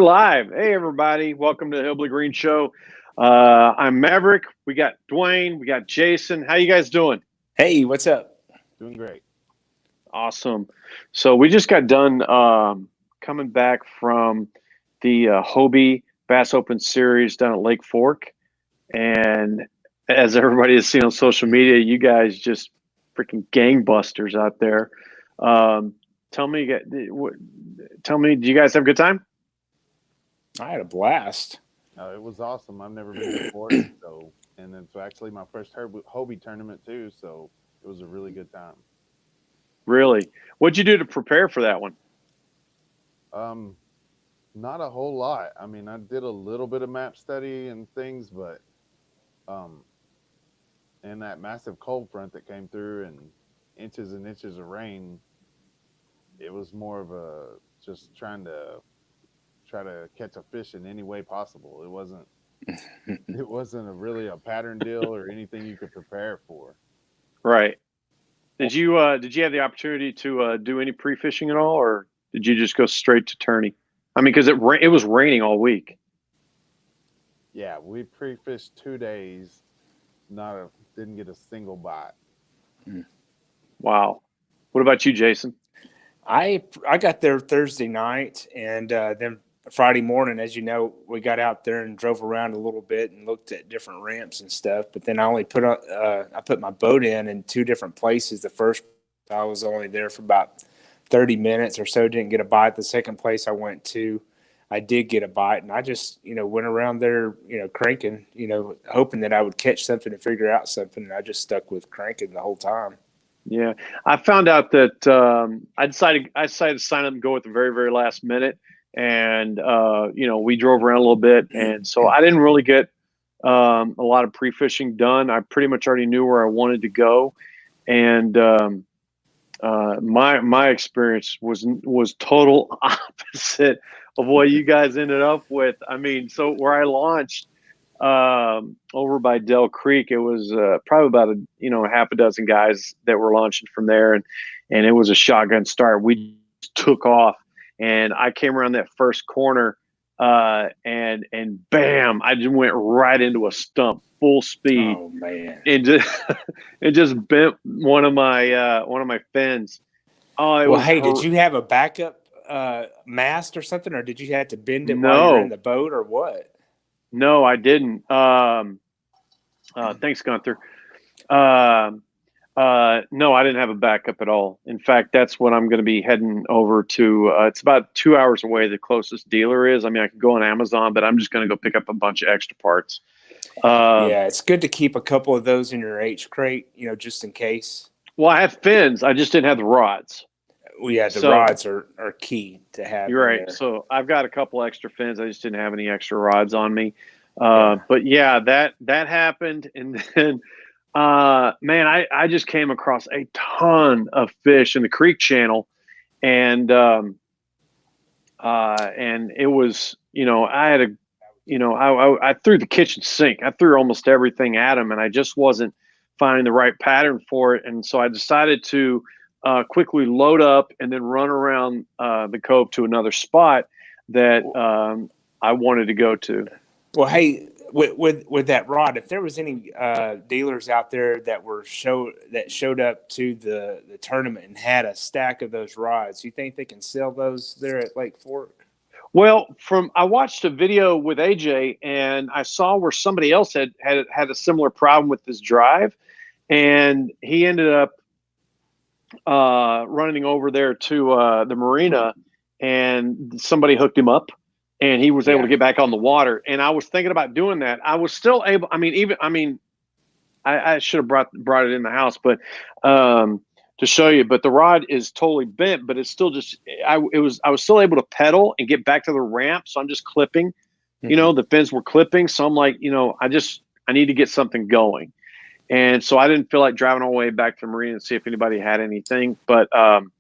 live. Hey, everybody. Welcome to the Hillbilly Green Show. I'm Maverick. We got Dwayne. We got Jason. How you guys doing? Hey, what's up? Doing great. Awesome. So we just got done coming back from the Hobie Bass Open Series down at Lake Fork. And as everybody has seen on social media, you guys just freaking gangbusters out there. Tell me, do you guys have a good time? I had a blast. It was awesome. I've never been before, and it's actually my first Hobie tournament too. So it was a really good time. Really? What'd you do to prepare for that one? Not a whole lot. I mean, I did a little bit of map study and things, but and that massive cold front that came through and inches and inches of rain, it was more of a just try to catch a fish in any way possible. It wasn't really a pattern deal or anything you could prepare for. Right. Did you have the opportunity to do any pre-fishing at all, or did you just go straight to tourney? I mean, because it was raining all week. Yeah, we pre-fished 2 days. Didn't get a single bite. Wow. What about you, Jason? I got there Thursday night, and then Friday morning, as you know, we got out there and drove around a little bit and looked at different ramps and stuff. But then I only put my boat in 2 different places. The first, I was only there for about 30 minutes or so, didn't get a bite. The second place I went to, I did get a bite, and I just, went around there, cranking, hoping that I would catch something and figure out something. And I just stuck with cranking the whole time. Yeah, I found out that I decided to sign up and go at the very, very last minute. And, we drove around a little bit. And so I didn't really get a lot of pre-fishing done. I pretty much already knew where I wanted to go. And my experience was total opposite of what you guys ended up with. I mean, so where I launched over by Dell Creek, it was probably about half a dozen guys that were launching from there. And it was a shotgun start. We took off. And I came around that first corner, and bam! I just went right into a stump, full speed. Oh man! And just bent one of my fins. Oh, did you have a backup mast or something, or did you have to bend it while you were in the boat, or what? No, I didn't. Thanks, Gunther. No, I didn't have a backup at all. In fact, that's what I'm going to be heading over to. It's about 2 hours away. The closest dealer is. I mean, I could go on Amazon, but I'm just going to go pick up a bunch of extra parts. Yeah, it's good to keep a couple of those in your H crate, just in case. Well, I have fins. I just didn't have the rods. Well, yeah, the rods are key to have. You're right. So I've got a couple extra fins. I just didn't have any extra rods on me. But yeah, that happened, and then. Man, I just came across a ton of fish in the creek channel, and it was, I had I threw the kitchen sink. I threw almost everything at him, and I just wasn't finding the right pattern for it. And so I decided to quickly load up and then run around the cove to another spot that I wanted to go to. Well, hey, with that rod, if there was any dealers out there that showed up to the tournament and had a stack of those rods, you think they can sell those there at Lake Fork? Well, I watched a video with AJ, and I saw where somebody else had a similar problem with this drive, and he ended up running over there to the marina, and somebody hooked him up. And he was able to get back on the water. And I was thinking about doing that. I was still able. I should have brought it in the house, but to show you. But the rod is totally bent, but it's still just. I was still able to pedal and get back to the ramp. So I'm just clipping. Mm-hmm. The fins were clipping. So I'm like, I need to get something going. And so I didn't feel like driving all the way back to the marina and see if anybody had anything. But on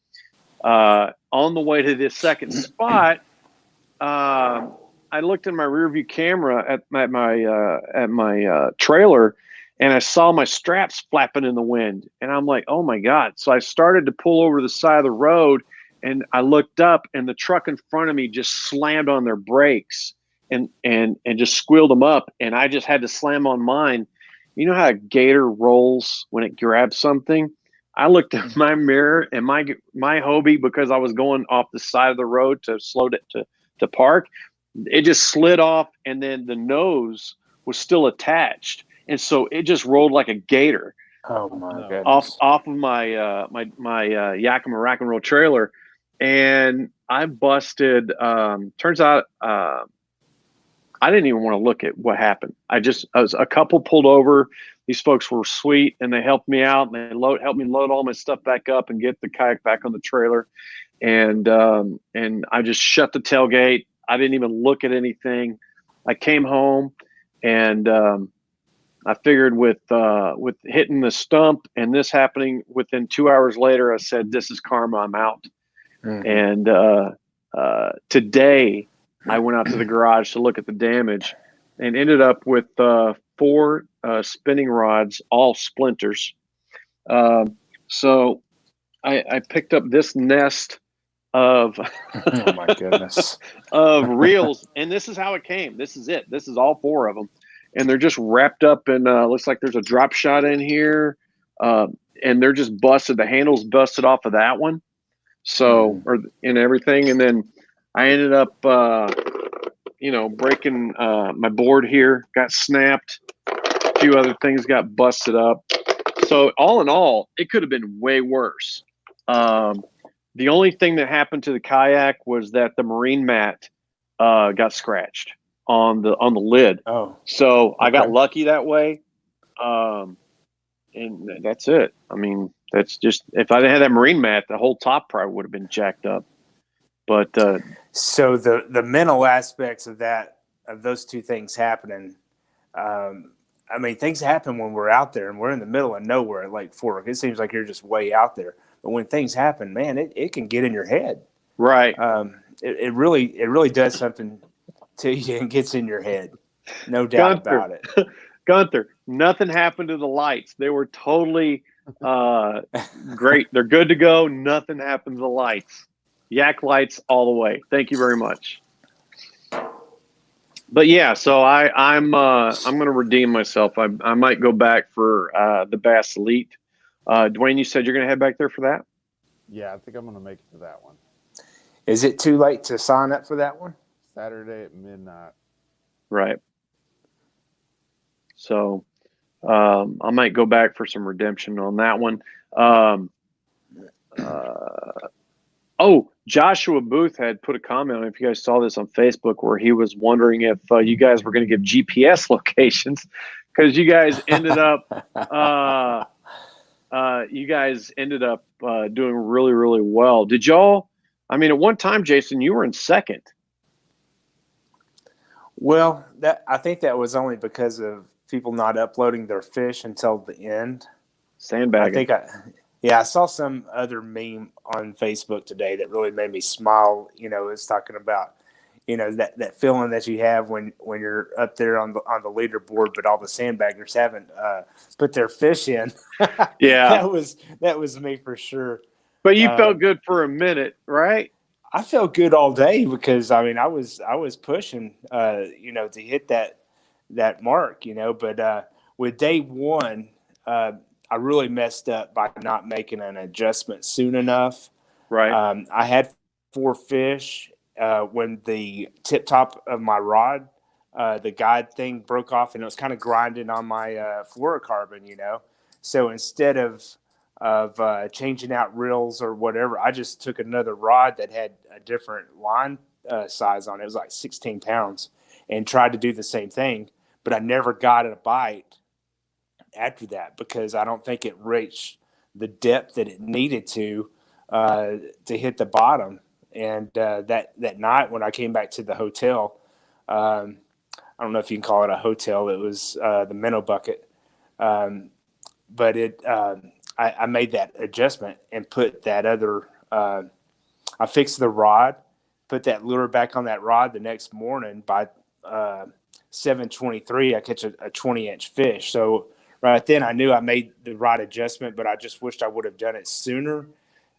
the way to this second spot. I looked in my rearview camera at my trailer, and I saw my straps flapping in the wind, and I'm like, oh my God. So I started to pull over the side of the road, and I looked up, and the truck in front of me just slammed on their brakes and just squealed them up, and I just had to slam on mine. You know how a gator rolls when it grabs something? I looked at my mirror, and my Hobie, because I was going off the side of the road to slow it to park, it just slid off, and then the nose was still attached, and so it just rolled like a gator. Oh my off goodness. of my Yakima Rack and Roll trailer, and I busted. Turns out I didn't even want to look at what happened. I was a couple pulled over. These folks were sweet, and they helped me out, and they helped me load all my stuff back up and get the kayak back on the trailer, and I just shut the tailgate. I didn't even look at anything. I came home, and I figured with hitting the stump and this happening within 2 hours later, I said, "This is karma. I'm out." Mm-hmm. And today, I went out to the garage to look at the damage, and ended up with 4 spinning rods, all splinters. So I picked up this nest of oh my goodness of reels, and this is how it came. This is it. This is all 4 of them. And they're just wrapped up in, looks like there's a drop shot in here. And they're just busted. The handle's busted off of that one. So, and everything. And then I ended up, breaking my board here, got snapped. A few other things got busted up. So all in all, it could have been way worse. The only thing that happened to the kayak was that the marine mat got scratched on the lid. Oh, so okay. I got lucky that way, and that's it. I mean, that's just, if I didn't have that marine mat, the whole top probably would have been jacked up. But so the mental aspects of those two things happening. I mean, things happen when we're out there and we're in the middle of nowhere at Lake Fork. It seems like you're just way out there, but when things happen, man, it can get in your head. Right. It really does something to you and gets in your head. No doubt about it. Gunther, nothing happened to the lights. They were totally great. They're good to go. Nothing happened to the lights. Yak lights all the way. Thank you very much. But yeah, so I'm going to redeem myself. I might go back for the Bass Elite. Dwayne, you said you're going to head back there for that? Yeah, I think I'm going to make it to that one. Is it too late to sign up for that one? Saturday at midnight. Right. So I might go back for some redemption on that one. Joshua Booth had put a comment on, if you guys saw this on Facebook, where he was wondering if you guys were going to give GPS locations, because you guys ended up doing really, really well. Did y'all? I mean, at one time, Jason, you were in second. Well, I think that was only because of people not uploading their fish until the end. Sandbagging. I saw some other meme on Facebook today that really made me smile. It's talking about, that feeling that you have when you're up there on the leaderboard, but all the sandbaggers haven't put their fish in. Yeah, that was me for sure. But you felt good for a minute, right? I felt good all day because I was pushing, to hit that mark, But with day one, I really messed up by not making an adjustment soon enough. Right. I had 4 fish when the tip top of my rod, the guide thing broke off, and it was kind of grinding on my fluorocarbon, So instead of changing out reels or whatever, I just took another rod that had a different line size on it. It was like 16 pounds, and tried to do the same thing, but I never got a bite after that because I don't think it reached the depth that it needed to hit the bottom. And that night when I came back to the hotel, I don't know if you can call it a hotel. It was the minnow bucket, but I made that adjustment and put that other. I fixed the rod, put that lure back on that rod the next morning. By 7:23, I catch a 20-inch fish. So right then I knew I made the right adjustment, but I just wished I would have done it sooner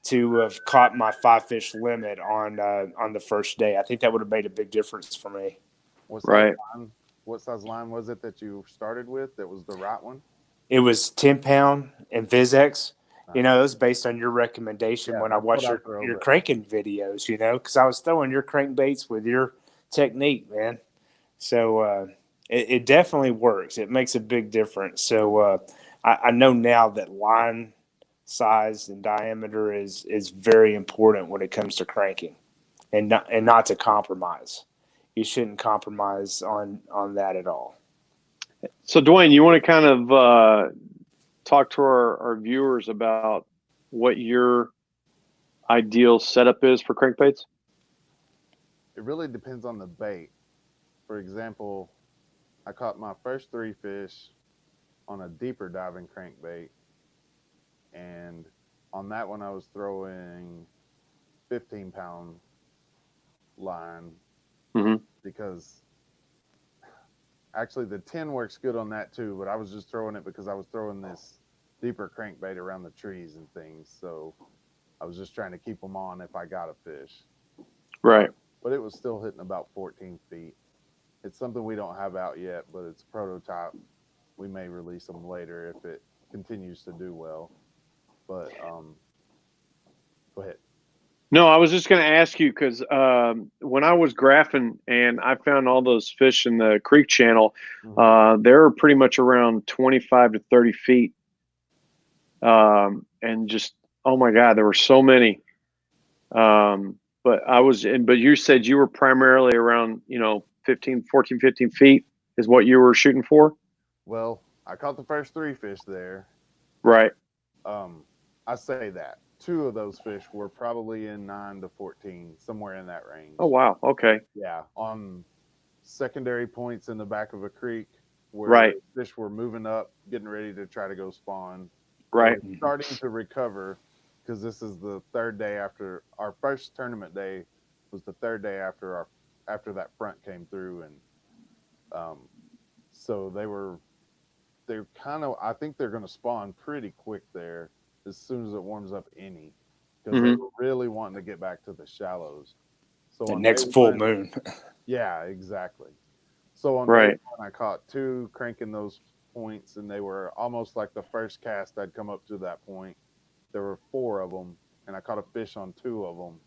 to have caught my 5-fish limit on the first day. I think that would have made a big difference for me. What size Right. line? What size line was it that you started with? That was the right one. It was 10-pound and Vizex. Nice. It was based on your recommendation Yeah, when I that's what watched I throw, your but- cranking videos, because I was throwing your crankbaits with your technique, man. So it definitely works. It makes a big difference. So I know now that line size and diameter is very important when it comes to cranking, and not to compromise. You shouldn't compromise on that at all. So, Dwayne, you want to kind of talk to our viewers about what your ideal setup is for crankbaits? It really depends on the bait. For example, I caught my first 3 fish on a deeper diving crankbait, and on that one I was throwing 15-pound line Mm-hmm. because actually the 10 works good on that too, but I was just throwing it because I was throwing this deeper crankbait around the trees and things, so I was just trying to keep them on if I got a fish. Right. But it was still hitting about 14 feet. It's something we don't have out yet, but it's a prototype. We may release them later if it continues to do well. But go ahead. No, I was just going to ask you because when I was graphing and I found all those fish in the creek channel, they were pretty much around 25 to 30 feet. And just, oh my God, there were so many. But you said you were primarily around, 15, 14, 15 feet is what you were shooting for? Well, I caught the first 3 fish there. Right. I say that 2 of those fish were probably in 9 to 14, somewhere in that range. Oh, wow. Okay. Yeah, on secondary points in the back of a creek where Right. fish were moving up, getting ready to try to go spawn. Right. They were starting to recover because this is the 3rd day after our first tournament day was the 3rd day after that front came through, and so they're kind of, I think they're going to spawn pretty quick there as soon as it warms up any, because they were really wanting to get back to the shallows. So the next full moon. Yeah, exactly. So on Right. day 1, I caught 2 cranking those points, and they were almost like the first cast I'd come up to that point. There were 4 of them, and I caught a fish on 2 of them,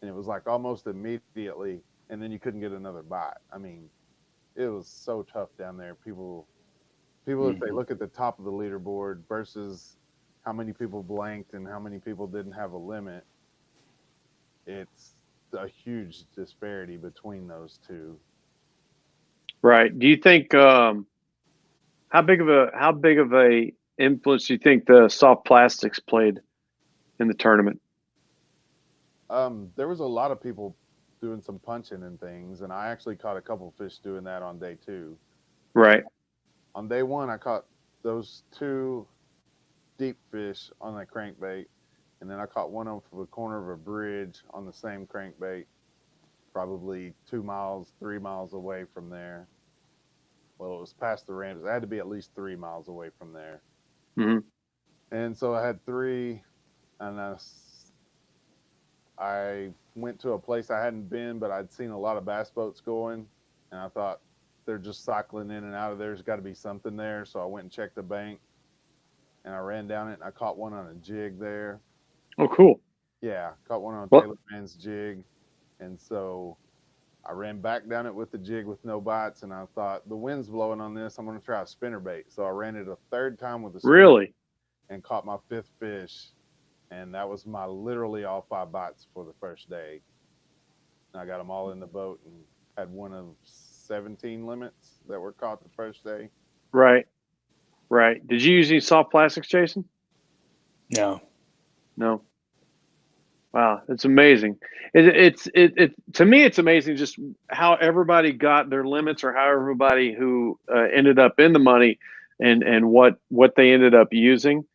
and it was like almost immediately, and then you couldn't get another bite. I mean, it was so tough down there. People, if they look at the top of the leaderboard versus how many people blanked and how many people didn't have a limit, it's a huge disparity between those 2. Right. Do you think how big of a influence do you think the soft plastics played in the tournament? There was a lot of people doing some punching and things, and I actually caught a couple fish doing that on day 2. Right. On day 1, I caught those 2 deep fish on that crankbait, and then I caught one of them from the corner of a bridge on the same crankbait, probably 2 miles, 3 miles away from there. Well, it was past the ramps. It had to be at least 3 miles away from there. Mm-hmm. And so I had 3, and I went to a place I hadn't been, but I'd seen a lot of bass boats going, and I thought they're just cycling in and out of there. There's got to be something there. So I went and checked the bank, and I ran down it, and I caught one on a jig there. Oh, cool. Yeah, caught one on Taylor Man's jig. And so I ran back down it with the jig with no bites, and I thought, the wind's blowing on this. I'm going to try a spinnerbait. So I ran it a 3rd time with a spinnerbait. Really? And caught my 5th fish. And that was my literally all 5 bites for the first day. And I got them all in the boat and had one of 17 limits that were caught the first day. Right. Right. Did you use any soft plastics, Jason? No. Wow, it's amazing. It to me, it's amazing just how everybody got their limits, or how everybody who ended up in the money, and what they ended up using,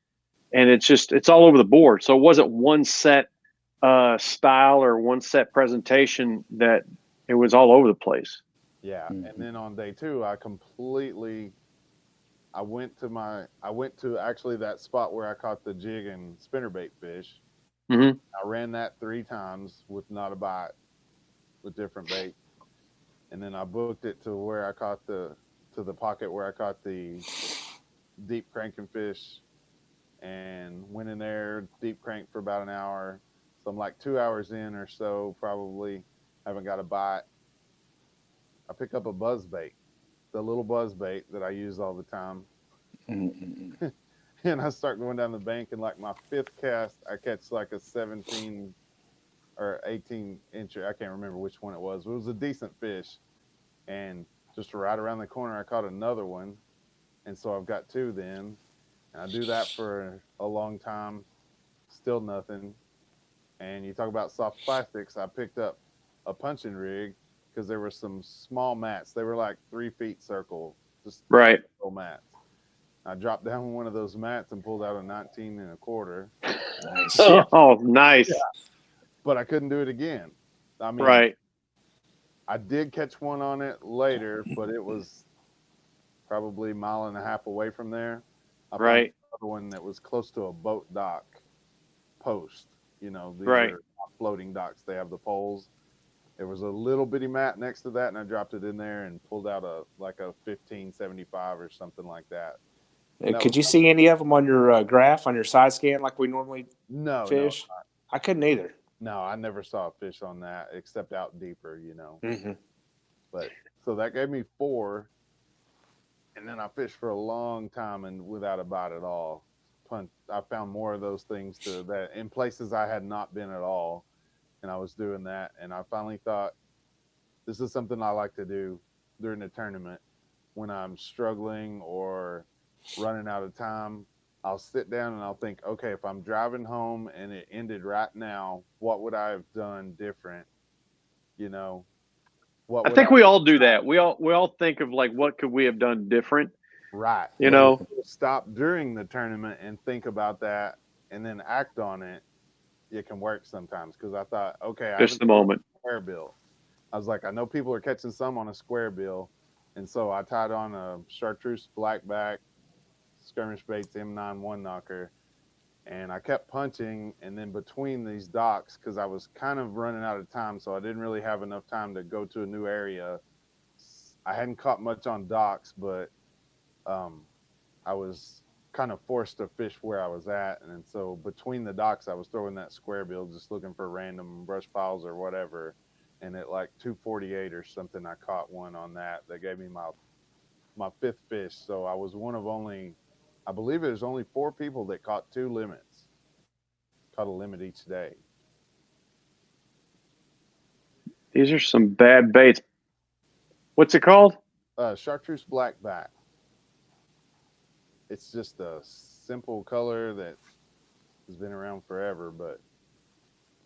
and it's all over the board. So it wasn't one set style or one set presentation, that it was all over the place. Yeah, and then on day 2, I went to actually that spot where I caught the jig and spinnerbait fish, Mm-hmm. I ran that 3 times with not a bite with different baits, and then I booked it to where I caught the pocket where I caught the deep cranking fish, and went in there deep crank for about an hour. So I'm like 2 hours in or so, probably haven't got a bite. I pick up a buzz bait, the little buzz bait that I use all the time, Mm-mm. and I start going down the bank. And like my fifth cast, I catch like a 17 or 18 inch. I can't remember which one it was. But it was a decent fish, and just right around the corner, I caught another one, and so I've got two then. And I do that for a long time, still nothing. And you talk about soft plastics, I picked up a punching rig because there were some small mats. They were like 3 feet circle, just Right. little mats. I dropped down one of those mats and pulled out a 19 and a quarter. Nice. Oh, nice. Yeah. But I couldn't do it again. I mean, Right. I did catch one on it later, but it was probably a mile and a half away from there. I found Right. another one that was close to a boat dock post. You know, these Right. are floating docks. They have the poles. There was a little bitty mat next to that, and I dropped it in there and pulled out a 1575 or something like that. And that was Could you see any of them on your graph on your side scan like we normally no, fish? I couldn't either. no. I never saw a fish on that except out deeper, you know. Mm-hmm. But so that gave me 4, and then I fished for a long time and without a bite at all. I found more of those things to that in places I had not been at all, and I was doing that, and I finally thought this is something I like to do during the tournament when I'm struggling or running out of time. I'll sit down and I'll think, okay, if I'm driving home and it ended right now, what would I have done different? You know, what I would I think we all do that. We all think of like what could we have done different, right? you But if know? you stop during the tournament and think about that and then act on it, it can work sometimes. Because I thought, okay, I Just haven't the seen moment. a square bill. I was like, I know people are catching some on a square bill, and so I tied on a chartreuse blackback skirmish baits M9 one knocker, and I kept punching. And then between these docks, because I was kind of running out of time, so I didn't really have enough time to go to a new area. I hadn't caught much on docks, but um, I was kind of forced to fish where I was at. And so between the docks, I was throwing that square bill, just looking for random brush piles or whatever. And at like 248 or something, I caught one on that. That gave me my fifth fish. So I was one of only, I believe it was only 4 people that caught 2 limits, caught a limit each day. These are some bad baits. What's it called? Chartreuse blackback. It's just a simple color that has been around forever, but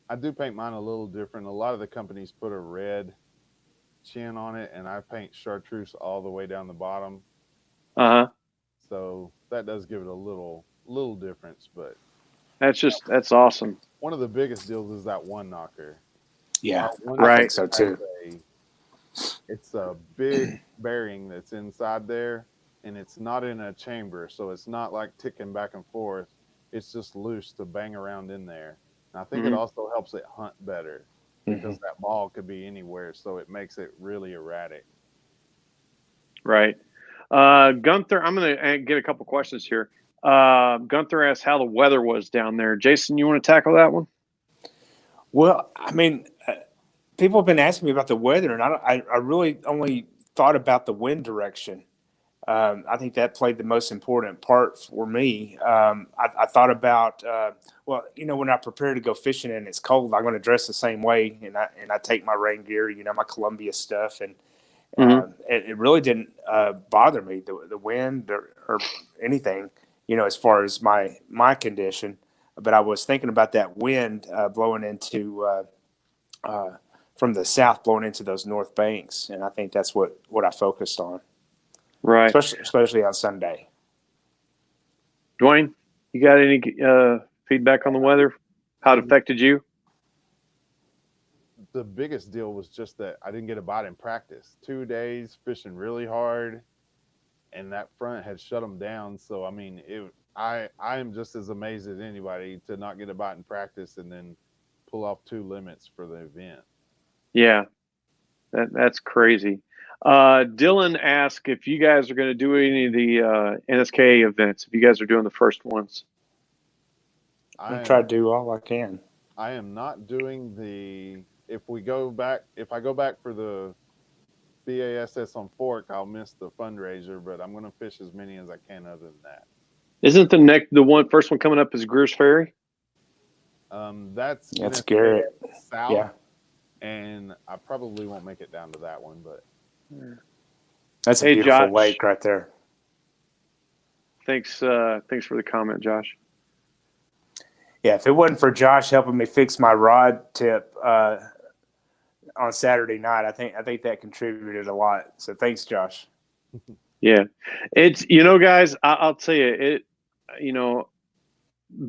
I do paint mine a little different. A lot of the companies put a red chin on it, and I paint chartreuse all the way down the bottom. Uh-huh. So that does give it a little difference. But That's awesome. one of the biggest deals is that one knocker. Yeah, One I Right. think so too. it's a big bearing that's inside there, and it's not in a chamber, so it's not like ticking back and forth. It's just loose to bang around in there. And I think it Mhm. also helps it hunt better because that ball could be anywhere, so it makes it really erratic. Right. Gunther, I'm going to get a couple questions here. Gunther asked how the weather was down there. Jason, you want to tackle that one? Well, I mean, people have been asking me about the weather, and I really only thought about the wind direction. I think that played the most important part for me. I thought about, well, when I prepare to go fishing and it's cold, I'm going to dress the same way, and I take my rain gear, my Columbia stuff, and it really didn't bother me the wind or anything, as far as my condition. But I was thinking about that wind blowing into from the south, blowing into those north banks, and I think that's what I focused on. Right. Especially on Sunday. Dwayne, you got any feedback on the weather? How it affected you? The biggest deal was just that I didn't get a bite in practice. 2 days fishing really hard, and that front had shut them down. So I mean, I am just as amazed as anybody to not get a bite in practice and then pull off 2 limits for the event. Yeah, that's crazy. Dylan asked if you guys are going to do any of the NSK events. If you guys are doing the first ones. I'm gonna try to do all I can. I am not doing the. If I go back for the BASS on Fork, I'll miss the fundraiser, but I'm going to fish as many as I can other than that. Isn't the first one coming up is Greer's Ferry? That's Garrett South, yeah, and I probably won't make it down to that one, but that's a Hey, beautiful Josh. lake right there. Thanks for the comment, Josh. Yeah, if it wasn't for Josh helping me fix my rod tip on Saturday night, I think that contributed a lot. So thanks, Josh. Yeah, it's guys, I'll tell you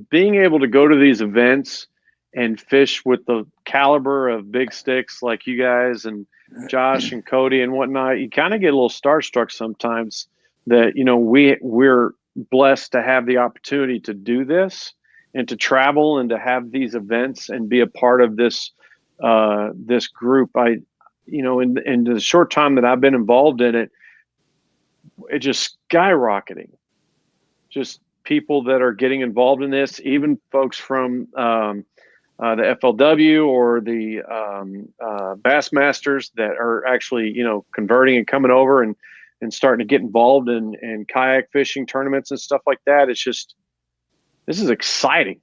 being able to go to these events and fish with the caliber of big sticks like you guys and Josh and Cody and whatnot, you kind of get a little starstruck sometimes that we're blessed to have the opportunity to do this and to travel and to have these events and be a part of this this group. In the short time that I've been involved in it, it's just skyrocketing. Just people that are getting involved in this, even folks from the FLW or the Bassmasters that are actually, converting and coming over and starting to get involved in kayak fishing tournaments and stuff like that. It's just, this is exciting.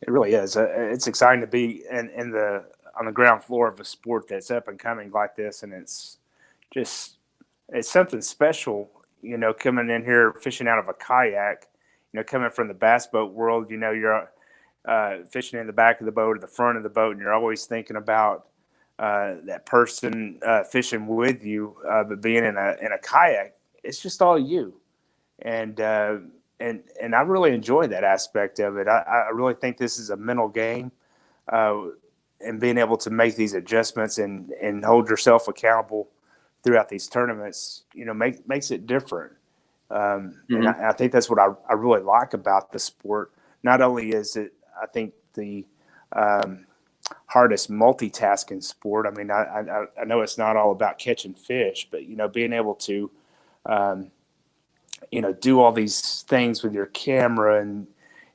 It really is. It's exciting to be on the ground floor of a sport that's up and coming like this, and it's something special. Coming in here fishing out of a kayak. Coming from the bass boat world, you're fishing in the back of the boat or the front of the boat, and you're always thinking about that person fishing with you. But being in a kayak, it's just all you, and I really enjoy that aspect of it. I really think this is a mental game, and being able to make these adjustments and hold yourself accountable throughout these tournaments, makes it different. And I think that's what I really like about the sport. Not only is it, I think, the hardest multitasking sport. I mean, I know it's not all about catching fish, but being able to do all these things with your camera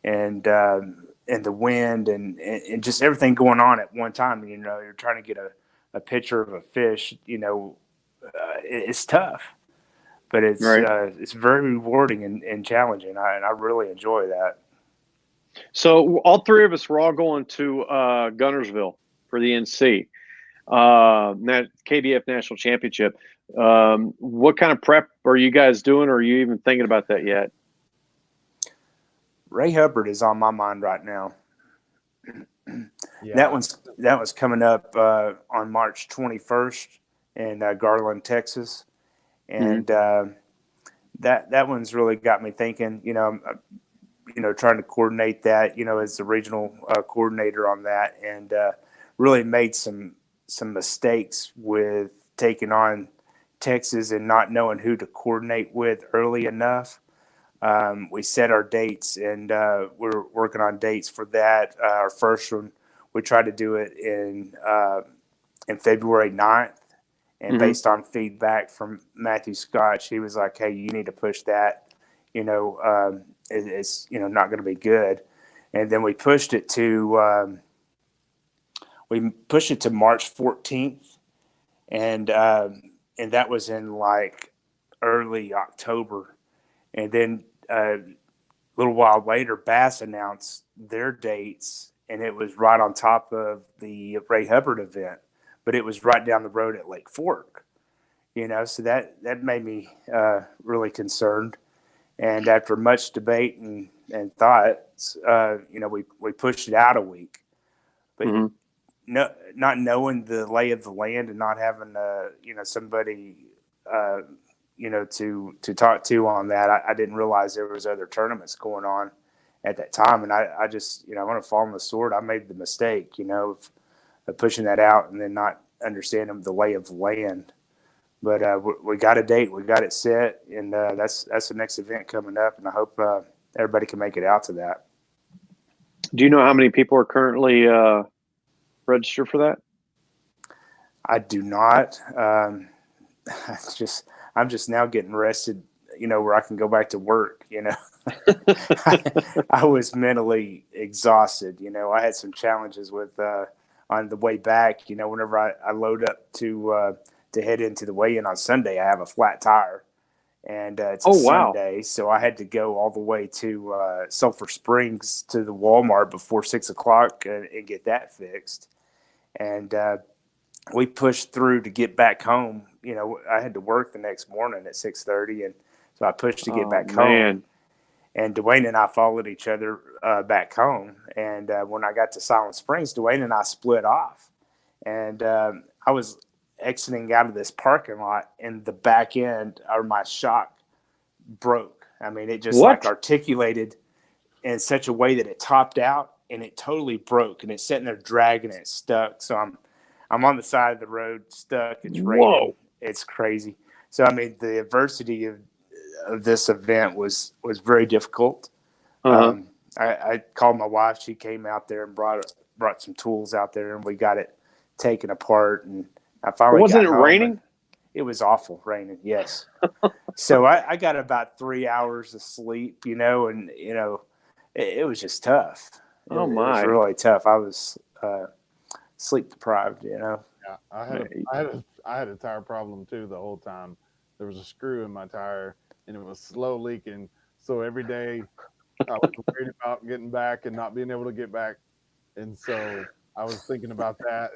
and the wind and just everything going on at one time. You're trying to get a picture of a fish. It's tough, but it's Right. It's very rewarding and challenging. And I really enjoy that. So all three of us were all going to Gunnersville for the NC KBF National Championship. What kind of prep are you guys doing, or are you even thinking about that yet? Ray Hubbard is on my mind right now. yeah, that one's coming up on March 21st in Garland, Texas, and that one's really got me thinking. Trying to coordinate that. As the regional coordinator on that, and really made some mistakes with taking on Texas and not knowing who to coordinate with early enough. We set our dates, and we're working on dates for that. Our first one, we tried to do it in February 9th, and based on feedback from Matthew Scott, he was like, "Hey, you need to push that. It's not going to be good." And then we pushed it to March 14th, and that was in like early October. And then a little while later, Bass announced their dates, and it was right on top of the Ray Hubbard event, but it was right down the road at Lake Fork. So that made me really concerned. And after much debate and thought, we pushed it out a week. But not knowing the lay of the land and not having somebody to talk to on that, I didn't realize there was other tournaments going on at that time, and I just I want to fall on the sword. I made the mistake of pushing that out and then not understanding the lay of the land. But we got a date, we got it set, and that's the next event coming up, and I hope everybody can make it out to that. Do you know how many people are currently registered for that? I do not. I'm just now getting rested, where I can go back to work. I was mentally exhausted. I had some challenges with on the way back. Whenever I load up to head into the weigh-in on Sunday, I have a flat tire, and it's a Sunday, so I had to go all the way to Sulphur Springs to the Walmart before 6:00 and get that fixed. And we pushed through to get back home. I had to work the next morning at 6:30, and so I pushed to get back home. And Dwayne and I followed each other back home. And when I got to Silent Springs, Dwayne and I split off. And I was exiting out of this parking lot, and the back end of my shock broke. I mean, it just articulated in such a way that it topped out, and it totally broke. And it's sitting there dragging, it stuck. So I'm on the side of the road, stuck. It's raining. Whoa. It's crazy. So I mean, the adversity of this event was very difficult. I called my wife. She came out there and brought some tools out there, and we got it taken apart. And I finally wasn't it got home. raining? It was awful raining. Yes. So I got about 3 hours of sleep, and it was just tough. It was really tough. I was sleep deprived. Yeah, I had a tire problem too the whole time. There was a screw in my tire, and it was slow leaking. So every day I was worried about getting back and not being able to get back. And so I was thinking about that.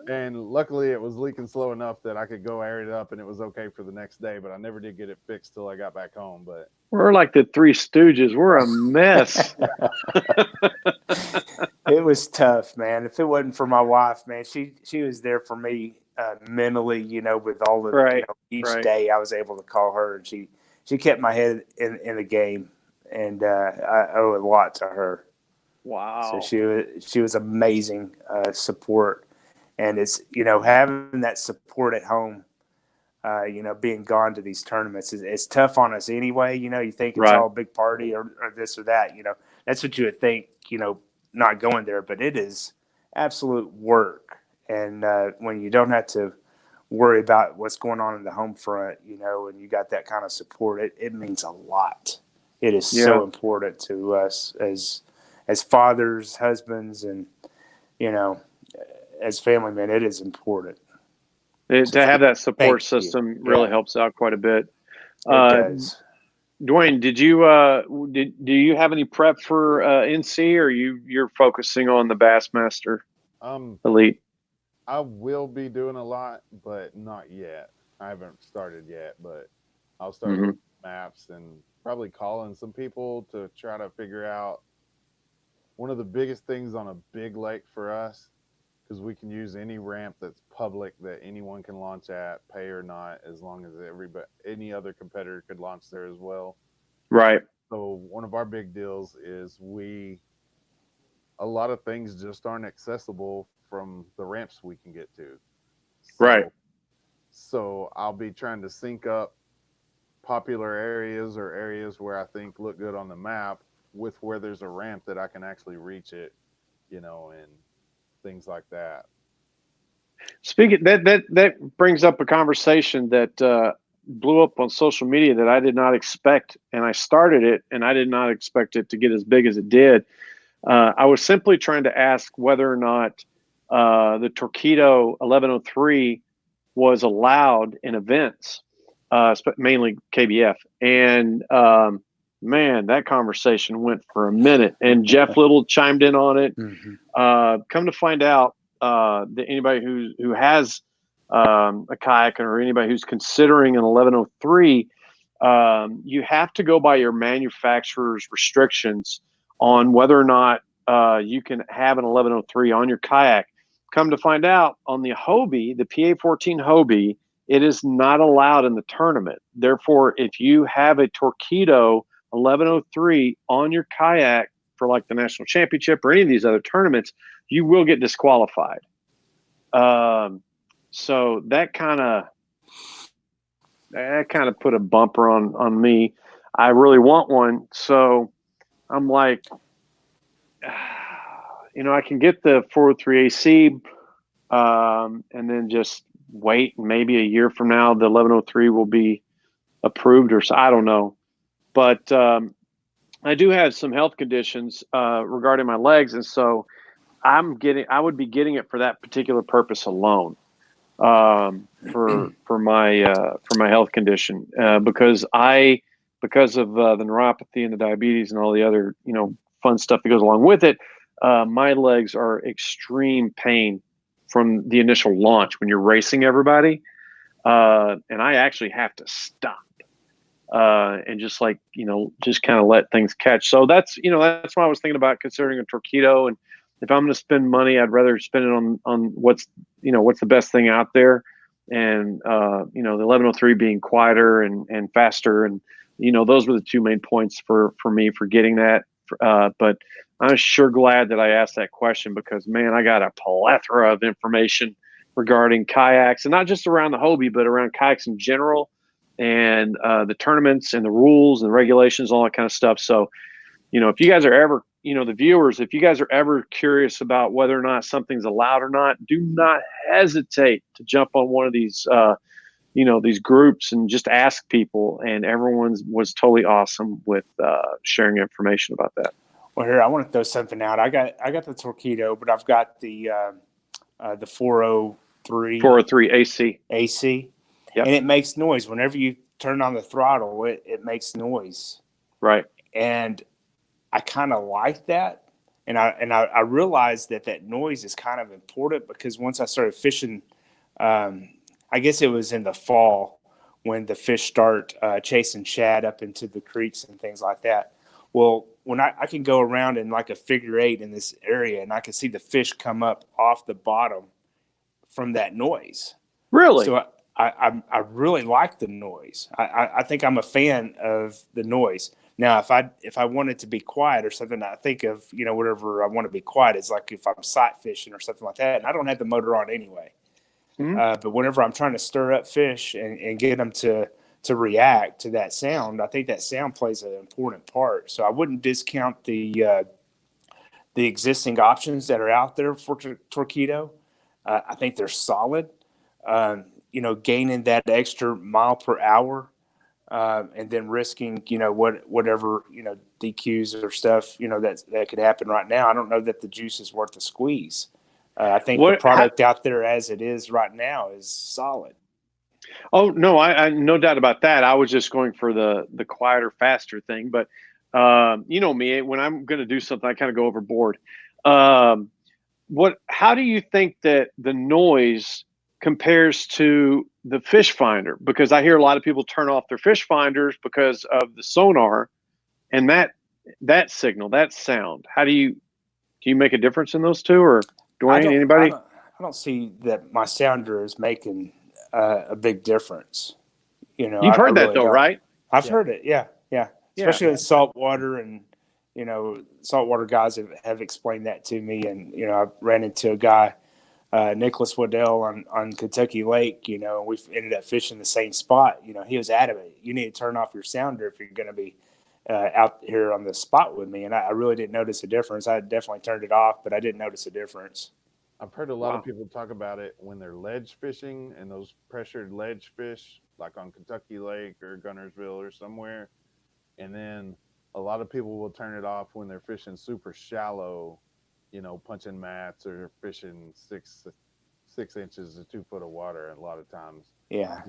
And luckily it was leaking slow enough that I could go air it up and it was okay for the next day. But I never did get it fixed till I got back home. But we're like the Three Stooges. We're a mess. It was tough, man. If it wasn't for my wife, man, she was there for me mentally, with all the each day I was able to call her, and she kept my head in the game, and I owe a lot to her. Wow. So she was amazing support, and it's having that support at home, being gone to these tournaments it's tough on us anyway. You think it's all a big party or this or that. That's what you would think. Not going there, but it is absolute work. And when you don't have to worry about what's going on in the home front, and you got that kind of support, it means a lot. It is so important to us as fathers, husbands, and, as family men, it is important. To have that support system really helps out quite a bit. It does. Dwayne, do you have any prep for NC, or you're focusing on the Bassmaster Elite? I will be doing a lot, but not yet. I haven't started yet, but I'll start with maps and probably calling some people to try to figure out one of the biggest things on a big lake for us, because we can use any ramp that's public that anyone can launch at, pay or not, as long as any other competitor could launch there as well. Right. So one of our big deals is a lot of things just aren't accessible from the ramps we can get to. So I'll be trying to sync up popular areas or areas where I think look good on the map with where there's a ramp that I can actually reach it, and things like that. Speaking that brings up a conversation that blew up on social media that I did not expect, and I started it, and I did not expect it to get as big as it did. I was simply trying to ask whether or not the Torpedo 1103 was allowed in events, mainly KBF, and man, that conversation went for a minute, and Jeff Little chimed in on it. Come to find out, that anybody who has a kayak, or anybody who's considering an 1103, you have to go by your manufacturer's restrictions on whether or not you can have an 1103 on your kayak. Come to find out, on the Hobie, the PA-14 Hobie, it is not allowed in the tournament. Therefore, if you have a Torpedo 1103 on your kayak for like the national championship or any of these other tournaments, you will get disqualified. So that kind of that kind of put a bumper on me. I really want one, so I'm like, I can get the 403 AC, and then just wait. Maybe a year from now, the 1103 will be approved, or so. I don't know. But I do have some health conditions regarding my legs, and so I would be getting it for that particular purpose alone, for my health condition, because of the neuropathy and the diabetes and all the other fun stuff that goes along with it. My legs are extreme pain from the initial launch when you're racing everybody, and I actually have to stop and just just kind of let things catch. So that's why I was thinking about considering a Torqeedo. And if I'm going to spend money, I'd rather spend it on what's the best thing out there. And the 1103 being quieter and faster, and those were the two main points for me for getting that. But I'm sure glad that I asked that question, because man, I got a plethora of information regarding kayaks, and not just around the Hobie, but around kayaks in general, and the tournaments and the rules and regulations, all that kind of stuff. So, if you guys are ever, the viewers, if you guys are ever curious about whether or not something's allowed or not, do not hesitate to jump on one of these, these groups and just ask people. And everyone was totally awesome with sharing information about that. Well, here, I want to throw something out. I got the Torqeedo, but I've got the 403 AC. Yep. And it makes noise whenever you turn on the throttle. It makes noise, right? And I kind of like that, and I realized that noise is kind of important, because once I started fishing, I guess it was in the fall when the fish start chasing shad up into the creeks and things like that. Well, when I can go around in like a figure eight in this area, and I can see the fish come up off the bottom from that noise. Really? So I really like the noise. I think I'm a fan of the noise. Now, if I wanted to be quiet or something, I think of, whatever I want to be quiet is like if I'm sight fishing or something like that, and I don't have the motor on anyway. Mm-hmm. But whenever I'm trying to stir up fish and get them to react to that sound, I think that sound plays an important part. So I wouldn't discount the existing options that are out there for Torqeedo. I think they're solid. Gaining that extra mile per hour, and then risking, whatever, DQs or stuff, that could happen right now. I don't know that the juice is worth the squeeze. I think the product out there as it is right now is solid. Oh, no, I no doubt about that. I was just going for the quieter, faster thing. But, me, when I'm going to do something, I kind of go overboard. How do you think that the noise compares to the fish finder? Because I hear a lot of people turn off their fish finders because of the sonar and that signal, that sound. Do you make a difference in those two, or Dwayne, anybody? I don't see that my sounder is making a big difference. You've heard that though, right? I've heard it. Yeah. Especially in saltwater, and saltwater guys have explained that to me. And I ran into a guy, Nicholas Waddell on Kentucky Lake, and we ended up fishing the same spot. He was adamant, you need to turn off your sounder if you're going to be out here on the spot with me. And I really didn't notice a difference. I definitely turned it off, but I didn't notice a difference. I've heard a lot of people talk about it when they're ledge fishing, and those pressured ledge fish, like on Kentucky Lake or Gunnersville or somewhere. And then a lot of people will turn it off when they're fishing super shallow, punching mats or fishing 6 inches to 2 foot of water. A lot of times, yeah.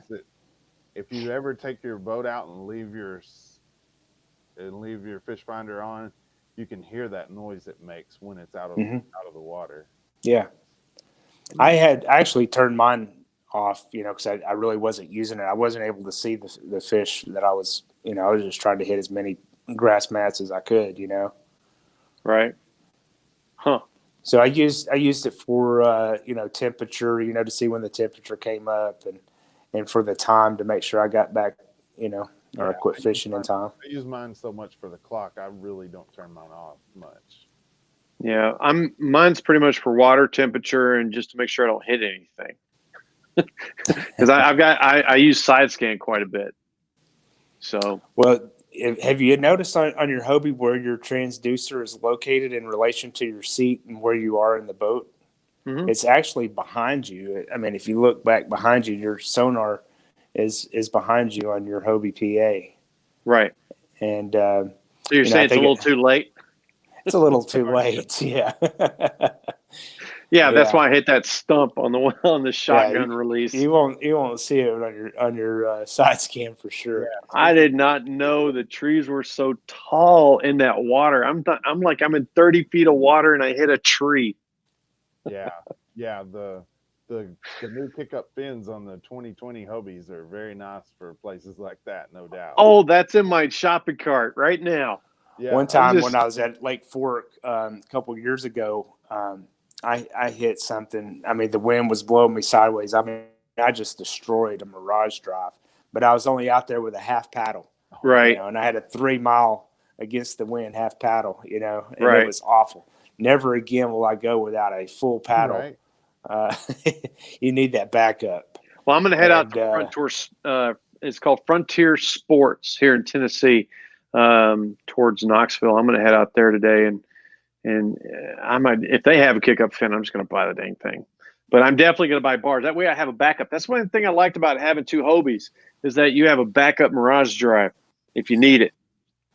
If you ever take your boat out and leave your fish finder on, you can hear that noise it makes when it's out of the water. Yeah, I actually turned mine off, because I really wasn't using it. I wasn't able to see the fish that I was, I was just trying to hit as many grass mats as I could, Right. Huh. So I used it for, temperature, to see when the temperature came up, and for the time to make sure I got back, or I quit fishing in time. I use mine so much for the clock. I really don't turn mine off much. Yeah, mine's pretty much for water temperature and just to make sure I don't hit anything. because I use side scan quite a bit. So Well, have you noticed on your Hobie where your transducer is located in relation to your seat and where you are in the boat? mm-hmm. It's actually behind you. I mean, if you look back behind you, your sonar is behind you on your Hobie PA. Right. And so you're saying it's a little too late? It's a little too late. Yeah. Yeah, that's why I hit that stump on the shotgun release. You won't see it on your side scan for sure. Yeah. I did not know the trees were so tall in that water. I'm in 30 feet of water and I hit a tree. Yeah. The new pickup fins on the 2020 Hobies are very nice for places like that, no doubt. Oh, that's in my shopping cart right now. Yeah. One time when I was at Lake Fork a couple of years ago, I hit something. I mean, the wind was blowing me sideways. I mean, I just destroyed a Mirage Drive, but I was only out there with a half paddle, right? And I had a 3 mile against the wind half paddle, and right. It was awful. Never again will I go without a full paddle. Right. You need that backup. Well, I'm going to head out to Frontier. It's called Frontier Sports here in Tennessee, towards Knoxville. I'm going to head out there today, and I might, if they have a kick-up fin, I'm just going to buy the dang thing. But I'm definitely going to buy bars. That way I have a backup. That's one thing I liked about having two Hobies is that you have a backup Mirage Drive if you need it.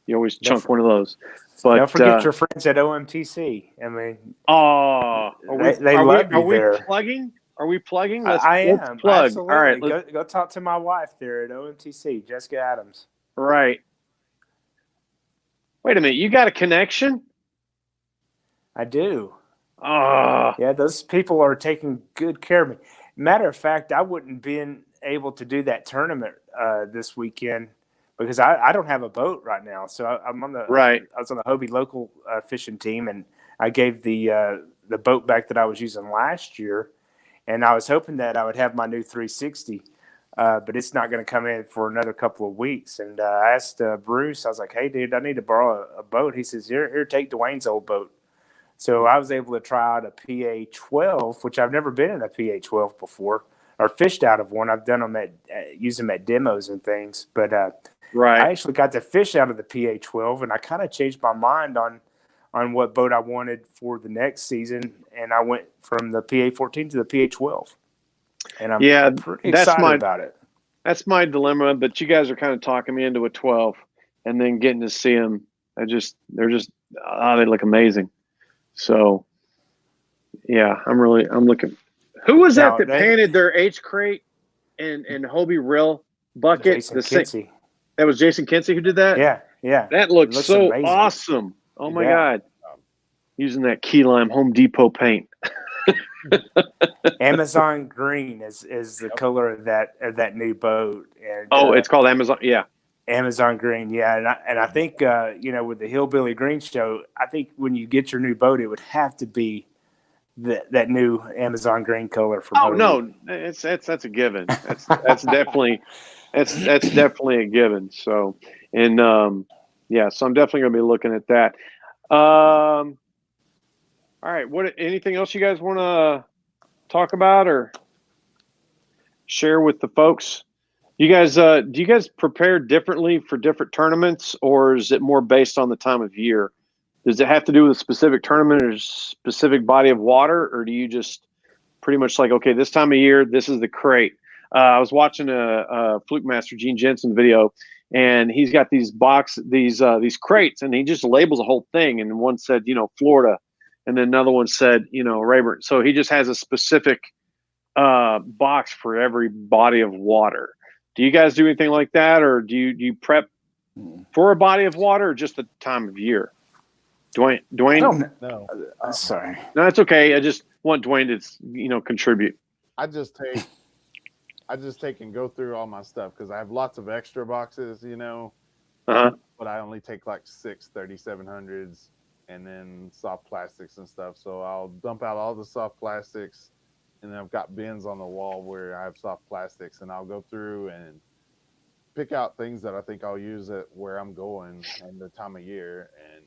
You always chunk one of those. But don't forget your friends at OMTC. I mean, they love you there. Plugging? Are we plugging? Let's plug. Absolutely. All right, go talk to my wife there at OMTC, Jessica Adams. Right. Wait a minute. You got a connection? I do. Yeah, those people are taking good care of me. Matter of fact, I wouldn't been able to do that tournament this weekend because I don't have a boat right now. So I'm on the I was on the Hobie local fishing team, and I gave the boat back that I was using last year, and I was hoping that I would have my new 360, but it's not going to come in for another couple of weeks. And I asked Bruce, I was like, "Hey, dude, I need to borrow a boat." He says, "Here, take Dwayne's old boat." So I was able to try out a PA-12, which I've never been in a PA-12 before, or fished out of one. I've done them use them at demos and things, but I actually got to fish out of the PA-12, and I kind of changed my mind on what boat I wanted for the next season, and I went from the PA-14 to the PA-12, and I'm pretty excited about it. That's my dilemma, but you guys are kind of talking me into a 12, and then getting to see them. They look amazing. So, yeah, I'm looking. Who was that painted their H crate and Hobie Rill bucket? Jason Kinsey. That was Jason Kinsey who did that? Yeah. That looks so amazing. Awesome. Oh, my God. Using that key lime Home Depot paint. Amazon green is the color of that new boat. And, it's called Amazon. Yeah. Amazon green, yeah, and I think with the Hillbilly Green Show, I think when you get your new boat, it would have to be that new Amazon green color from. Oh no, that's a given. That's definitely a given. So and so I'm definitely going to be looking at that. All right, anything else you guys want to talk about or share with the folks? You guys, do you guys prepare differently for different tournaments, or is it more based on the time of year? Does it have to do with a specific tournament or specific body of water, or do you just pretty much like, okay, this time of year, this is the crate? I was watching a Fluke Master Gene Jensen video, and he's got these crates, and he just labels the whole thing. And one said, Florida, and then another one said, Rayburn. So he just has a specific box for every body of water. Do you guys do anything like that, or do you prep for a body of water, or just the time of year? Dwayne? No. I'm sorry. No, it's okay. I just want Dwayne to contribute. I just take and go through all my stuff because I have lots of extra boxes, but I only take like 6 3700s and then soft plastics and stuff. So I'll dump out all the soft plastics. And then I've got bins on the wall where I have soft plastics, and I'll go through and pick out things that I think I'll use at where I'm going and the time of year and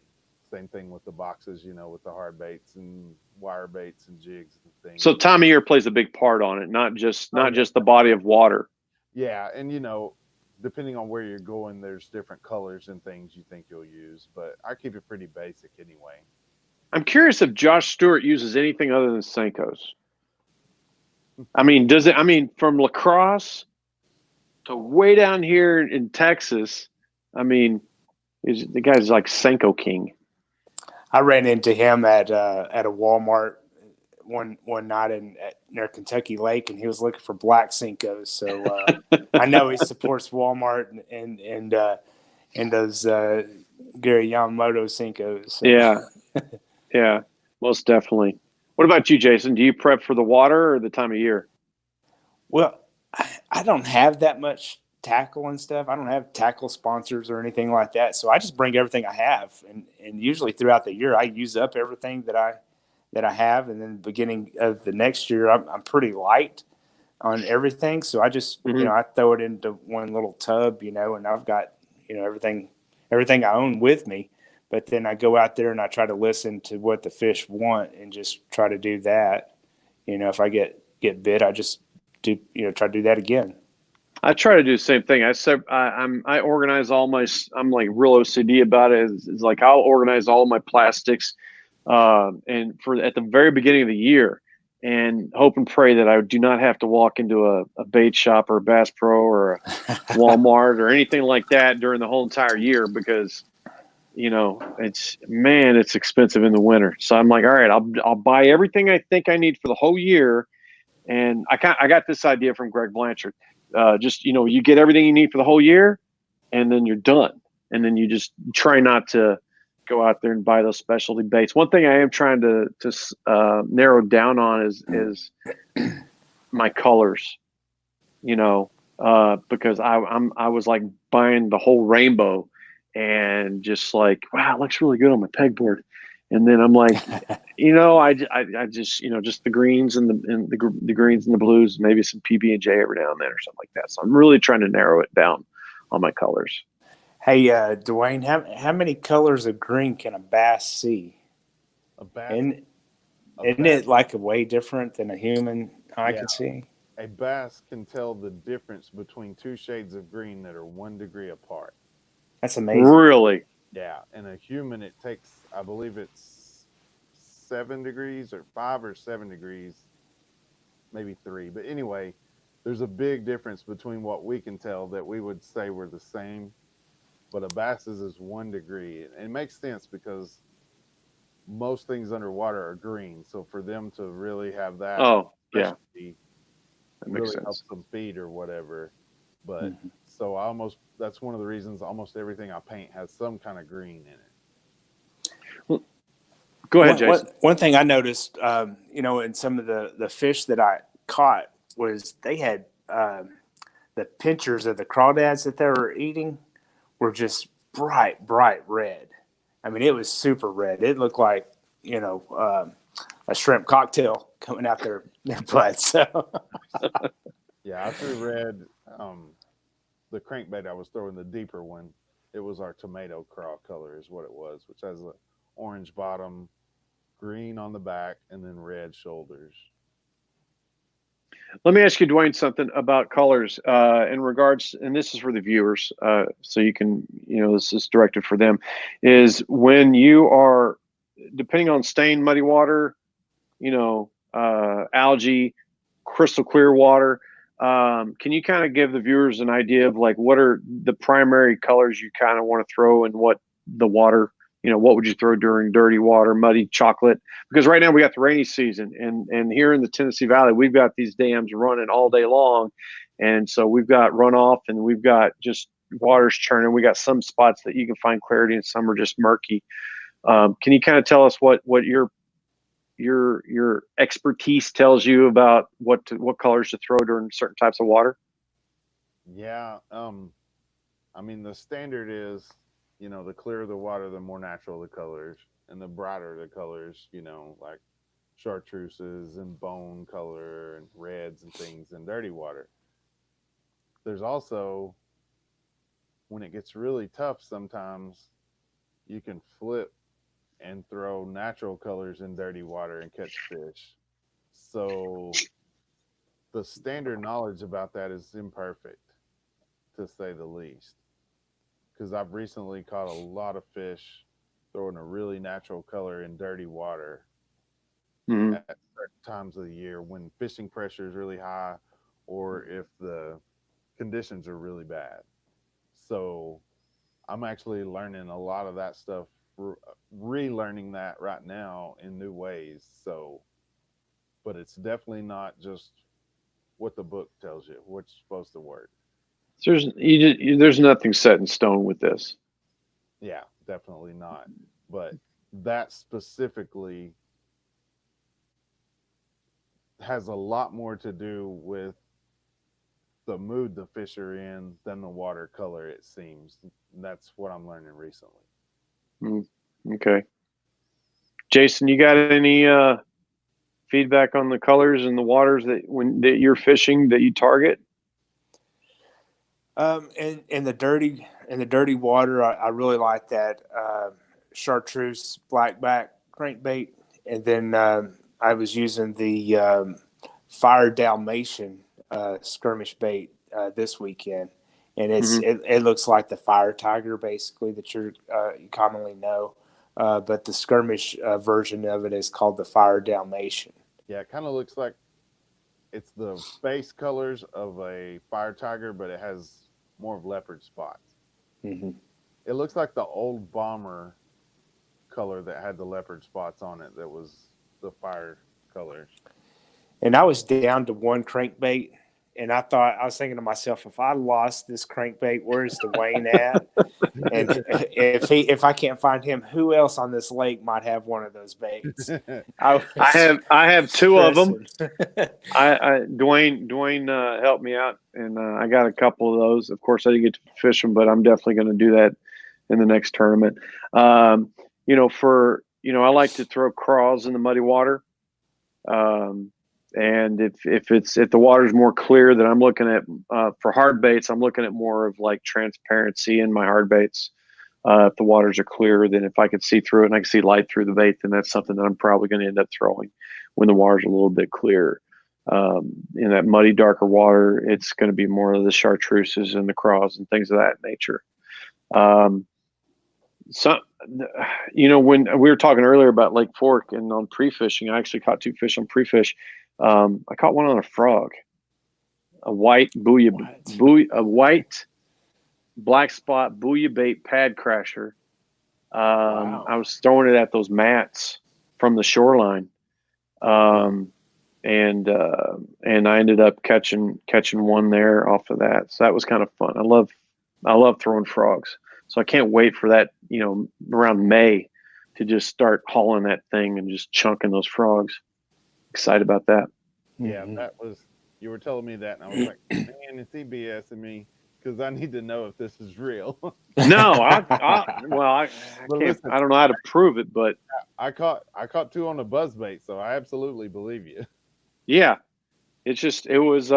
same thing with the boxes, with the hard baits and wire baits and jigs and things. So time of year plays a big part on it, not just Oh, the body of water. yeah, and depending on where you're going, there's different colors and things you think you'll use, but I keep it pretty basic anyway. I'm curious if Josh Stewart uses anything other than Senkos. I mean, does it? I mean, from La Crosse to way down here in Texas, I mean, the guy's like Senko king. I ran into him at a Walmart one night near Kentucky Lake, and he was looking for black Senkos. So I know he supports Walmart and those Gary Yamamoto Senkos. So. Yeah, yeah, most definitely. What about you, Jason? Do you prep for the water or the time of year? Well, I don't have that much tackle and stuff. I don't have tackle sponsors or anything like that. So I just bring everything I have. And usually throughout the year, I use up everything that I have. And then beginning of the next year, I'm pretty light on everything. So I just, I throw it into one little tub, and I've got, everything I own with me. But then I go out there and I try to listen to what the fish want and just try to do that. If I get bit, I just do, try to do that again. I try to do the same thing. I organize all my. I'm like real OCD about it. It's like I'll organize all my plastics, and for at the very beginning of the year, and hope and pray that I do not have to walk into a bait shop or a Bass Pro or a Walmart or anything like that during the whole entire year because, it's expensive in the winter. So I'm like, all right, I'll buy everything I think I need for the whole year, and I got this idea from Greg Blanchard. You get everything you need for the whole year and then you're done. And then you just try not to go out there and buy those specialty baits. One thing I am trying to narrow down on is my colors, because I was like buying the whole rainbow and just like, wow, it looks really good on my pegboard. And then I'm like, I just, just the greens and the greens and the blues, maybe some PB&J every now and then or something like that. So I'm really trying to narrow it down on my colors. Hey, Dwayne, how many colors of green can a bass see? A bass, isn't it like way different than a human eye can see? A bass can tell the difference between two shades of green that are 1 degree apart. That's amazing. Really? Yeah, and a human, it takes, I believe it's 7 degrees or 5 or 7 degrees, maybe 3. But anyway, there's a big difference between what we can tell that we would say we're the same, but a bass's is 1 degree. And it makes sense because most things underwater are green. So for them to really have that, that really helps them feed or whatever. But so that's one of the reasons almost everything I paint has some kind of green in it. Well, go ahead, Jason. One thing I noticed, in some of the fish that I caught was they had the pinchers of the crawdads that they were eating were just bright red. I mean, it was super red. It looked like, a shrimp cocktail coming out their butt. So. Yeah, I threw red. The crankbait I was throwing, the deeper one, it was our tomato craw color is what it was, which has an orange bottom, green on the back, and then red shoulders. Let me ask you, Dwayne, something about colors in regards, and this is for the viewers, so you can, this is directed for them, is when you are, depending on stained muddy water, algae, crystal clear water, can you kind of give the viewers an idea of like what are the primary colors you kind of want to throw and what the water, what would you throw during dirty water, muddy, chocolate? Because right now we got the rainy season and here in the Tennessee Valley, we've got these dams running all day long. And so we've got runoff and we've got just water's churning. We got some spots that you can find clarity and some are just murky. Can you kind of tell us what your expertise tells you about what colors to throw during certain types of water? Yeah. I mean, the standard is, the clearer the water, the more natural the colors, and the brighter the colors, like chartreuses and bone color and reds and things in dirty water. There's also, when it gets really tough, sometimes you can flip and throw natural colors in dirty water and catch fish. So the standard knowledge about that is imperfect, to say the least. Because I've recently caught a lot of fish throwing a really natural color in dirty water Mhm. at certain times of the year when fishing pressure is really high or if the conditions are really bad. So I'm actually learning a lot of that stuff, relearning that right now in new ways. So, but it's definitely not just what the book tells you, what's supposed to work. So there's nothing set in stone with this. Yeah, definitely not. But that specifically has a lot more to do with the mood the fish are in than the watercolor, it seems. That's what I'm learning recently. Mm, okay. Jason, you got any feedback on the colors and the waters that you're fishing that you target? In the dirty water, I really like that chartreuse blackback crankbait, and then I was using the fire Dalmatian skirmish bait this weekend, and Hmm. it looks like the fire tiger basically that you commonly know, but the skirmish version of it is called the fire Dalmatian. Yeah, it kind of looks like it's the base colors of a fire tiger, but it has more of leopard spots. Mm-hmm. It looks like the old bomber color that had the leopard spots on it that was the fire colors. And I was down to one crankbait, and I was thinking to myself, if I lost this crankbait, where's Dwayne at? And if I can't find him, who else on this lake might have one of those baits? I I have two of them. stressing. Dwayne helped me out, and I got a couple of those. Of course, I didn't get to fish them, but I'm definitely going to do that in the next tournament. I like to throw craws in the muddy water. Um, and if the water's more clear, then I'm looking at for hard baits. I'm looking at more of like transparency in my hard baits. If the waters are clear, then if I could see through it and I can see light through the bait, then that's something that I'm probably going to end up throwing when the water's a little bit clearer. In that muddy, darker water, it's going to be more of the chartreuses and the craws and things of that nature. Um, so, when we were talking earlier about Lake Fork and on pre-fishing, I actually caught two fish on pre-fish. I caught one on a frog, a white a white black spot bouillabaisse pad crasher. Wow. I was throwing it at those mats from the shoreline, and I ended up catching one there off of that. So that was kind of fun. I love throwing frogs. So I can't wait for that. Around May, to just start hauling that thing and just chunking those frogs. Excited about that. Yeah, Mhm. that was, you were telling me that, and I was like, man, it's EBSing me because I need to know if this is real. No, I But can't. listen, I don't know how to prove it, but I caught two on a buzz bait, so I absolutely believe you. yeah, it was.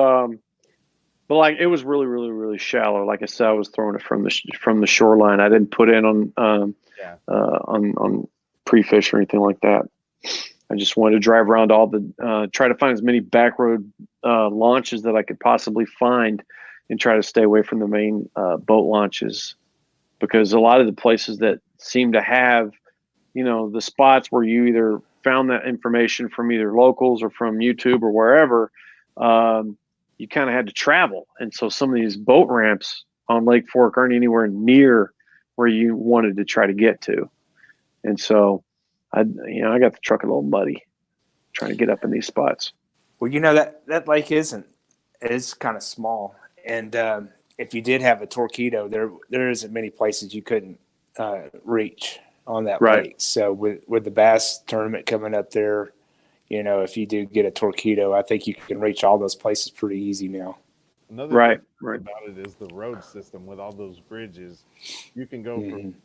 But like it was really, really, really shallow. Like I said, I was throwing it from the shoreline. I didn't put in Yeah. on pre-fish or anything like that. I just wanted to drive around all try to find as many back road launches that I could possibly find, and try to stay away from the main boat launches, because a lot of the places that seem to have, the spots where you either found that information from either locals or from YouTube or wherever, you kind of had to travel. And so some of these boat ramps on Lake Fork aren't anywhere near where you wanted to try to get to. And so I got the truck a little muddy trying to get up in these spots. Well, that lake is kind of small, and if you did have a torpedo, there isn't many places you couldn't reach on that Right. lake. So with the bass tournament coming up there, if you do get a torpedo, I think you can reach all those places pretty easy now. Another Right. thing Right. about it is the road system with all those bridges. You can go Mhm. from,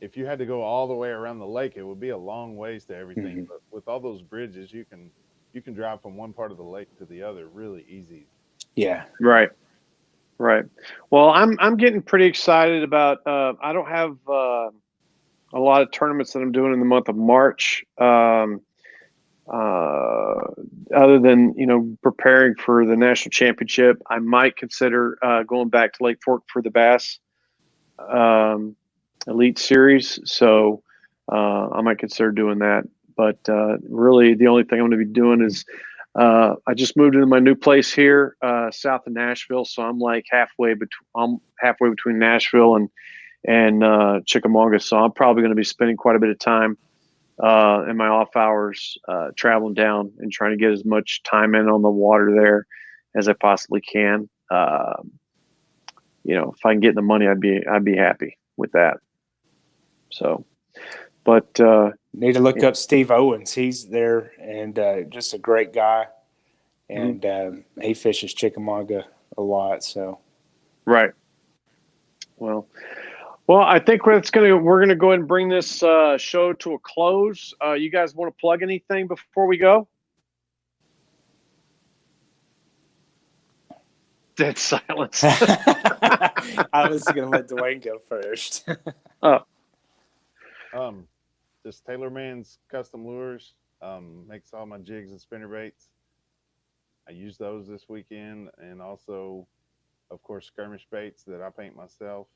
if you had to go all the way around the lake, it would be a long ways to everything. Mhm. But with all those bridges, you can drive from one part of the lake to the other really easy. Yeah. Right. Right. Well, I'm getting pretty excited about. I don't have a a lot of tournaments that I'm doing in the month of March. Other than, preparing for the national championship, I might consider going back to Lake Fork for the Bass Elite Series. So I might consider doing that. But really, the only thing I'm going to be doing is I just moved into my new place here south of Nashville. So I'm like halfway between Nashville and Chickamauga. So I'm probably going to be spending quite a bit of time in my off hours traveling down and trying to get as much time in on the water there as I possibly can. If I can get the money, I'd be happy with that. So, but need to look up Steve Owens. He's there and just a great guy, and he fishes Chickamauga a lot. So, right. Well, I think we're gonna go ahead and bring this show to a close. You guys want to plug anything before we go? Dead silence. I was going to let Dwayne go first. Just Taylor Man's Custom Lures makes all my jigs and spinner baits. I use those this weekend, and also, of course, skirmish baits that I paint myself.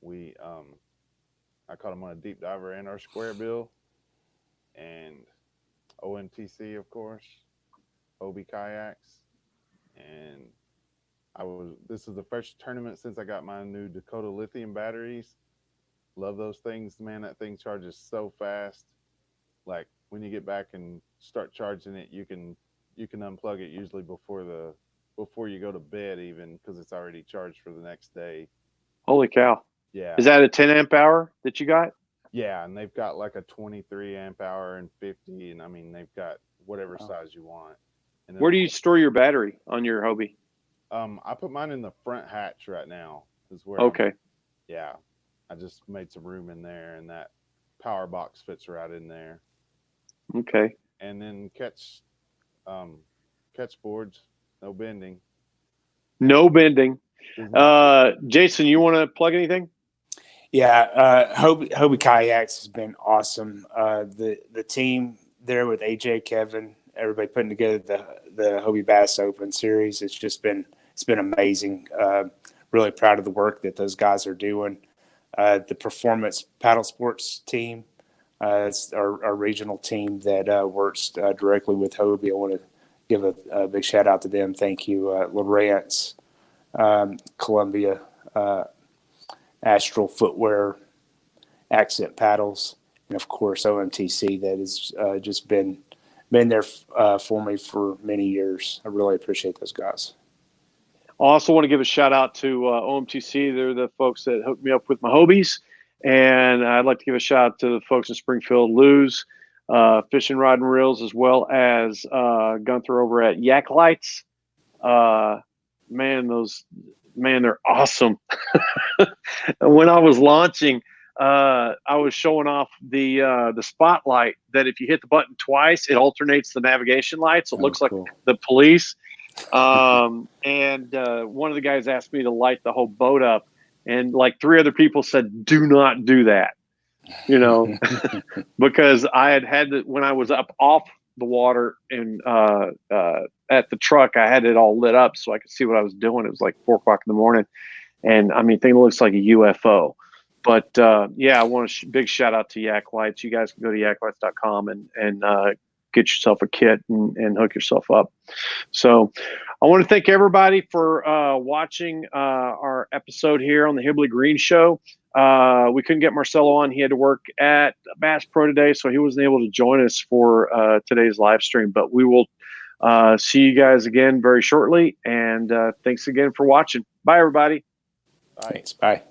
I caught them on a deep diver and our square bill, and OMTC, of course, Hobie kayaks, and this is the first tournament since I got my new Dakota lithium batteries. Love those things, man. That thing charges so fast. Like when you get back and start charging it, you can unplug it usually before you go to bed, even, because it's already charged for the next day. Holy cow. Yeah. Is that a 10 amp hour that you got? Yeah, and they've got like a 23 amp hour and 50, and I mean they've got whatever size you want. And where do you store your battery on your Hobie? I put mine in the front hatch right now. Is where okay. I just made some room in there, and that power box fits right in there. Okay. And then catch boards, no bending. No bending. Jason, you want to plug anything? Yeah, Hobie Kayaks has been awesome. The team there with AJ, Kevin, everybody putting together the Hobie Bass Open series. It's been amazing. Really proud of the work that those guys are doing. The Performance Paddle Sports team, it's our regional team that works directly with Hobie. I want to give a big shout out to them. Thank you, Lawrence, Columbia, Astral Footwear, Accent Paddles, and of course OMTC. That has just been there for me for many years. I really appreciate those guys. I also want to give a shout out to OMTC. They're the folks that hooked me up with my Hobies. And I'd like to give a shout out to the folks in Springfield, Lou's, Fishing Rod and Reels, as well as Gunther over at Yak Lights. They're awesome. When I was launching, I was showing off the spotlight that if you hit the button twice, it alternates the navigation lights. So it looks cool. Like the police. And one of the guys asked me to light the whole boat up, and like 3 other people said, do not do that, because I had when I was up off the water and at the truck, I had it all lit up so I could see what I was doing. It was like 4 o'clock in the morning, and I mean, thing looks like a UFO. But I want a big shout out to Yak Lights. You guys can go to yaklights.com and get yourself a kit and hook yourself up. So I want to thank everybody for watching our episode here on the Hillbilly Green Show. We couldn't get Marcelo on. He had to work at Bass Pro today, so he wasn't able to join us for today's live stream. But we will see you guys again very shortly. And thanks again for watching. Bye, everybody. Thanks. Bye.